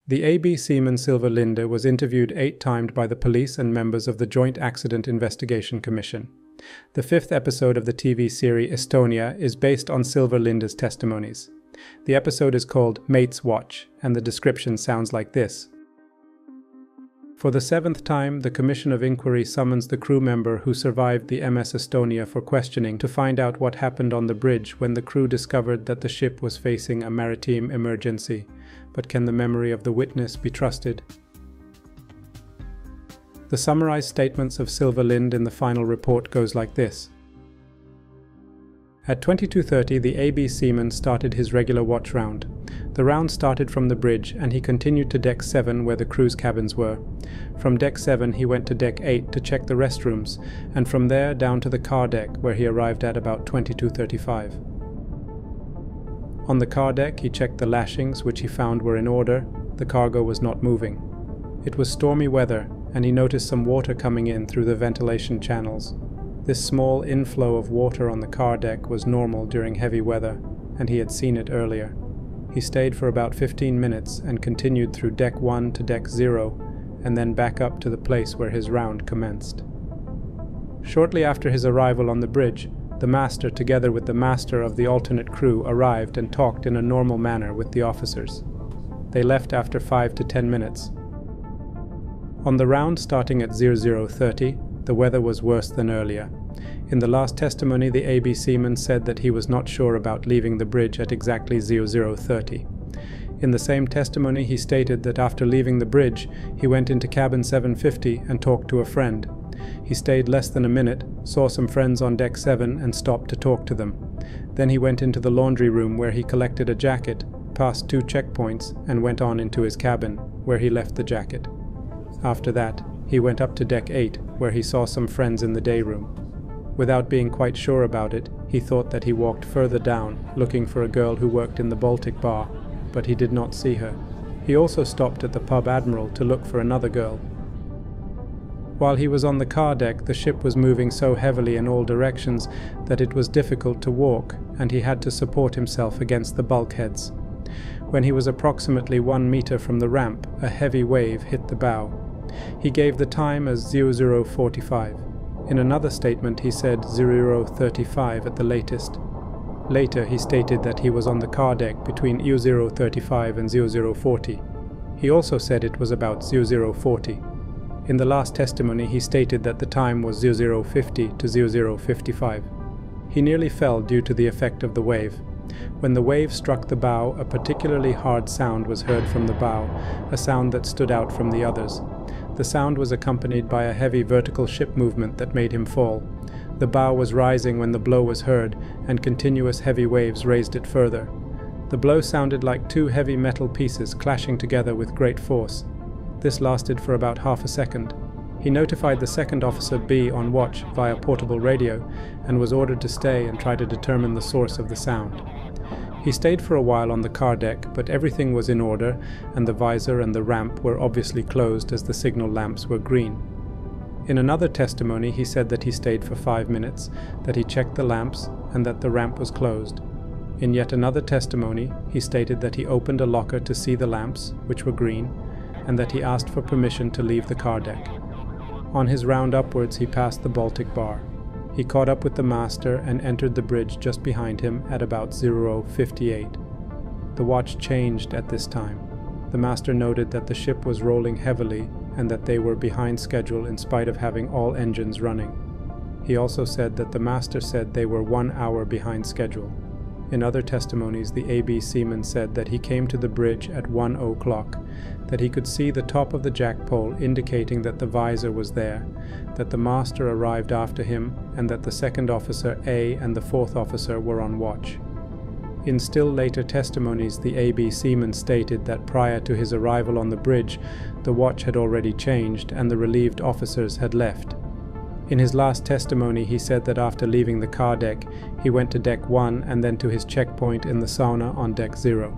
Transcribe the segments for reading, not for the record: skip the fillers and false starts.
The AB seaman Silver Linde was interviewed 8 times by the police and members of the Joint Accident Investigation Commission. The 5th episode of the TV series Estonia is based on Silver Linde's testimonies. The episode is called Mate's Watch, and the description sounds like this. For the 7th time, the Commission of Inquiry summons the crew member who survived the MS Estonia for questioning to find out what happened on the bridge when the crew discovered that the ship was facing a maritime emergency. But can the memory of the witness be trusted? The summarized statements of Silver Linde in the final report goes like this. At 22:30, the AB seaman started his regular watch round. The round started from the bridge and he continued to deck 7 where the crew's cabins were. From deck 7 he went to deck 8 to check the restrooms, and from there down to the car deck where he arrived at about 22:35. On the car deck he checked the lashings, which he found were in order. The cargo was not moving. It was stormy weather and he noticed some water coming in through the ventilation channels. This small inflow of water on the car deck was normal during heavy weather, and he had seen it earlier. He stayed for about 15 minutes and continued through deck 1 to deck 0, and then back up to the place where his round commenced. Shortly after his arrival on the bridge, the master, together with the master of the alternate crew, arrived and talked in a normal manner with the officers. They left after 5 to 10 minutes. On the round starting at 00:30, the weather was worse than earlier. In the last testimony, the AB seaman said that he was not sure about leaving the bridge at exactly 00:30. In the same testimony, he stated that after leaving the bridge, he went into cabin 750 and talked to a friend. He stayed less than a minute, saw some friends on deck 7 and stopped to talk to them. Then he went into the laundry room where he collected a jacket, passed 2 checkpoints and went on into his cabin, where he left the jacket. After that, he went up to deck 8, where he saw some friends in the day room. Without being quite sure about it, he thought that he walked further down, looking for a girl who worked in the Baltic bar, but he did not see her. He also stopped at the pub Admiral to look for another girl. While he was on the car deck, the ship was moving so heavily in all directions that it was difficult to walk, and he had to support himself against the bulkheads. When he was approximately 1 meter from the ramp, a heavy wave hit the bow. He gave the time as 00:45. In another statement he said 00:35 at the latest. Later he stated that he was on the car deck between 00:35 and 00:40. He also said it was about 00:40. In the last testimony he stated that the time was 00:50 to 00:55. He nearly fell due to the effect of the wave. When the wave struck the bow, a particularly hard sound was heard from the bow, a sound that stood out from the others. The sound was accompanied by a heavy vertical ship movement that made him fall. The bow was rising when the blow was heard, and continuous heavy waves raised it further. The blow sounded like 2 heavy metal pieces clashing together with great force. This lasted for about half a second. He notified the second officer B on watch via portable radio and was ordered to stay and try to determine the source of the sound. He stayed for a while on the car deck, but everything was in order and the visor and the ramp were obviously closed as the signal lamps were green. In another testimony he said that he stayed for 5 minutes, that he checked the lamps and that the ramp was closed. In yet another testimony he stated that he opened a locker to see the lamps, which were green, and that he asked for permission to leave the car deck. On his round upwards he passed the Baltic bar. He caught up with the master and entered the bridge just behind him at about 00:58. The watch changed at this time. The master noted that the ship was rolling heavily and that they were behind schedule in spite of having all engines running. He also said that the master said they were 1 hour behind schedule. In other testimonies, the AB seaman said that he came to the bridge at 1 o'clock, that he could see the top of the jack pole indicating that the visor was there, that the master arrived after him, and that the second officer A and the fourth officer were on watch. In still later testimonies, the AB seaman stated that prior to his arrival on the bridge, the watch had already changed and the relieved officers had left. In his last testimony, he said that after leaving the car deck, he went to deck 1 and then to his checkpoint in the sauna on deck 0.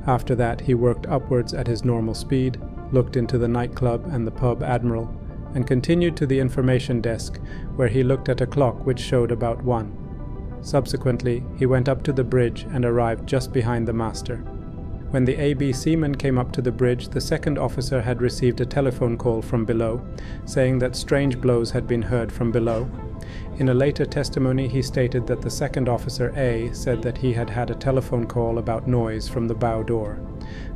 After that, he worked upwards at his normal speed, looked into the nightclub and the pub Admiral, and continued to the information desk, where he looked at a clock which showed about 1. Subsequently, he went up to the bridge and arrived just behind the master. When the AB seaman came up to the bridge, the second officer had received a telephone call from below, saying that strange blows had been heard from below. In a later testimony, he stated that the second officer A said that he had had a telephone call about noise from the bow door.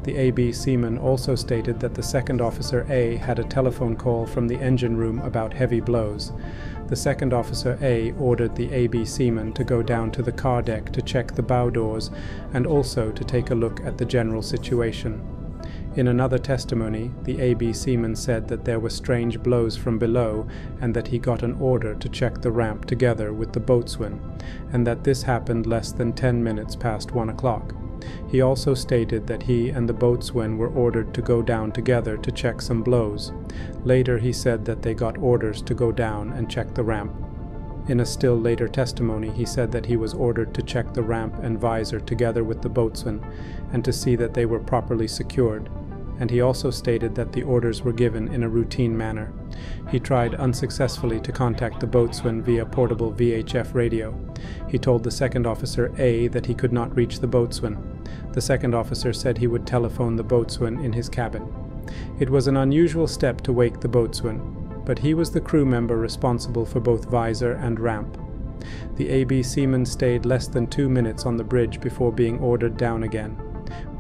The AB seaman also stated that the second officer A had a telephone call from the engine room about heavy blows. The second officer A ordered the AB seaman to go down to the car deck to check the bow doors and also to take a look at the general situation. In another testimony, the AB seaman said that there were strange blows from below and that he got an order to check the ramp together with the boatswain, and that this happened less than 10 minutes past 1 o'clock. He also stated that he and the boatswain were ordered to go down together to check some blows. Later he said that they got orders to go down and check the ramp. In a still later testimony, he said that he was ordered to check the ramp and visor together with the boatswain and to see that they were properly secured. And he also stated that the orders were given in a routine manner. He tried unsuccessfully to contact the boatswain via portable VHF radio. He told the second officer A that he could not reach the boatswain. The second officer said he would telephone the boatswain in his cabin. It was an unusual step to wake the boatswain, but he was the crew member responsible for both visor and ramp. The AB seaman stayed less than 2 minutes on the bridge before being ordered down again.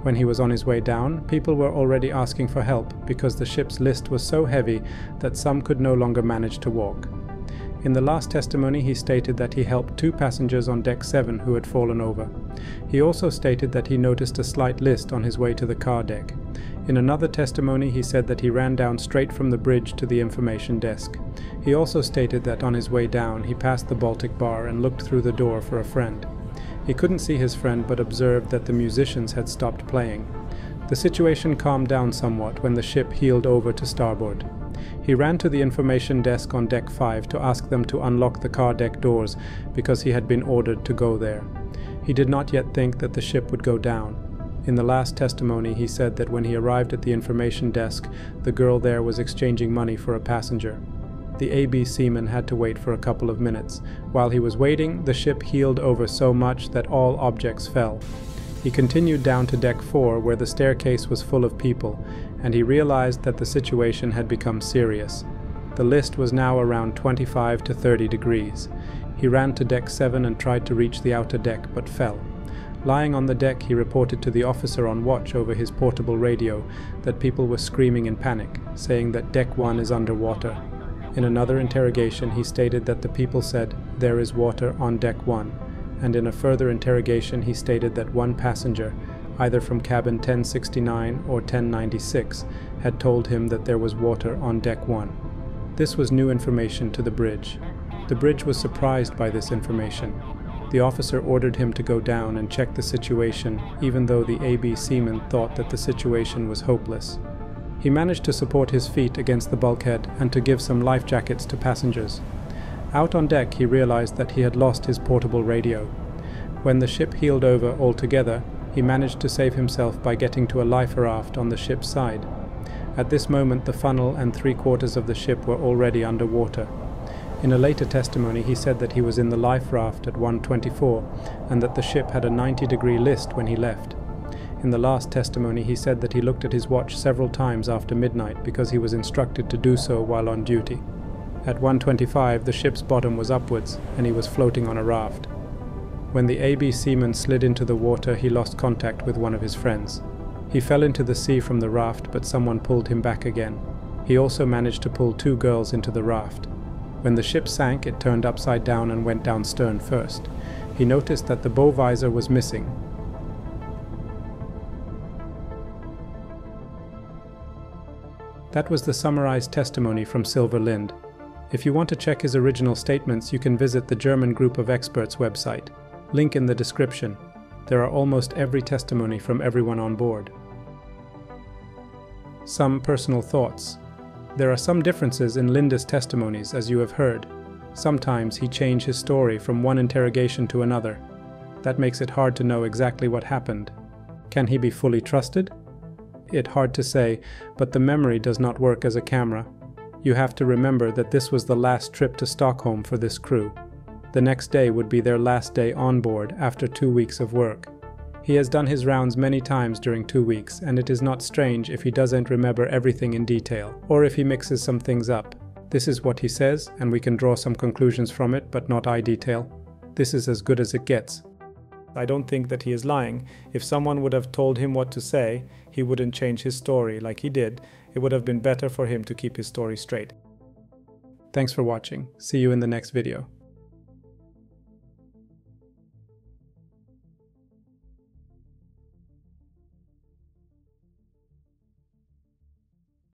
When he was on his way down, people were already asking for help because the ship's list was so heavy that some could no longer manage to walk. In the last testimony, he stated that he helped 2 passengers on deck 7 who had fallen over. He also stated that he noticed a slight list on his way to the car deck. In another testimony, he said that he ran down straight from the bridge to the information desk. He also stated that on his way down, he passed the Baltic bar and looked through the door for a friend. He couldn't see his friend but observed that the musicians had stopped playing. The situation calmed down somewhat when the ship heeled over to starboard. He ran to the information desk on deck 5 to ask them to unlock the car deck doors because he had been ordered to go there. He did not yet think that the ship would go down. In the last testimony, he said that when he arrived at the information desk, the girl there was exchanging money for a passenger. The AB seaman had to wait for a couple of minutes. While he was waiting, the ship heeled over so much that all objects fell. He continued down to deck 4 where the staircase was full of people, and he realized that the situation had become serious. The list was now around 25 to 30 degrees. He ran to deck 7 and tried to reach the outer deck but fell. Lying on the deck, he reported to the officer on watch over his portable radio that people were screaming in panic, saying that deck 1 is underwater. In another interrogation, he stated that the people said, "There is water on deck 1," and in a further interrogation he stated that one passenger, either from cabin 1069 or 1096, had told him that there was water on deck 1. This was new information to the bridge. The bridge was surprised by this information. The officer ordered him to go down and check the situation, even though the AB seaman thought that the situation was hopeless. He managed to support his feet against the bulkhead and to give some life jackets to passengers. Out on deck, he realized that he had lost his portable radio. When the ship heeled over altogether, he managed to save himself by getting to a life raft on the ship's side. At this moment, the funnel and 3/4 of the ship were already underwater. In a later testimony, he said that he was in the life raft at 1:24 and that the ship had a 90-degree list when he left. In the last testimony, he said that he looked at his watch several times after midnight because he was instructed to do so while on duty. At 1:25, the ship's bottom was upwards, and he was floating on a raft. When the AB seaman slid into the water, he lost contact with one of his friends. He fell into the sea from the raft, but someone pulled him back again. He also managed to pull 2 girls into the raft. When the ship sank, it turned upside down and went down stern first. He noticed that the bow visor was missing. That was the summarized testimony from Silver Linde. If you want to check his original statements, you can visit the German Group of Experts website. Link in the description. There are almost every testimony from everyone on board. Some personal thoughts. There are some differences in Linde's testimonies, as you have heard. Sometimes he changed his story from one interrogation to another. That makes it hard to know exactly what happened. Can he be fully trusted? It's hard to say, but the memory does not work as a camera. You have to remember that this was the last trip to Stockholm for this crew. The next day would be their last day on board after 2 weeks of work. He has done his rounds many times during 2 weeks, and it is not strange if he doesn't remember everything in detail, or if he mixes some things up. This is what he says, and we can draw some conclusions from it, but not eye detail. This is as good as it gets. I don't think that he is lying. If someone would have told him what to say, he wouldn't change his story like he did. It would have been better for him to keep his story straight. Thanks for watching. See you in the next video.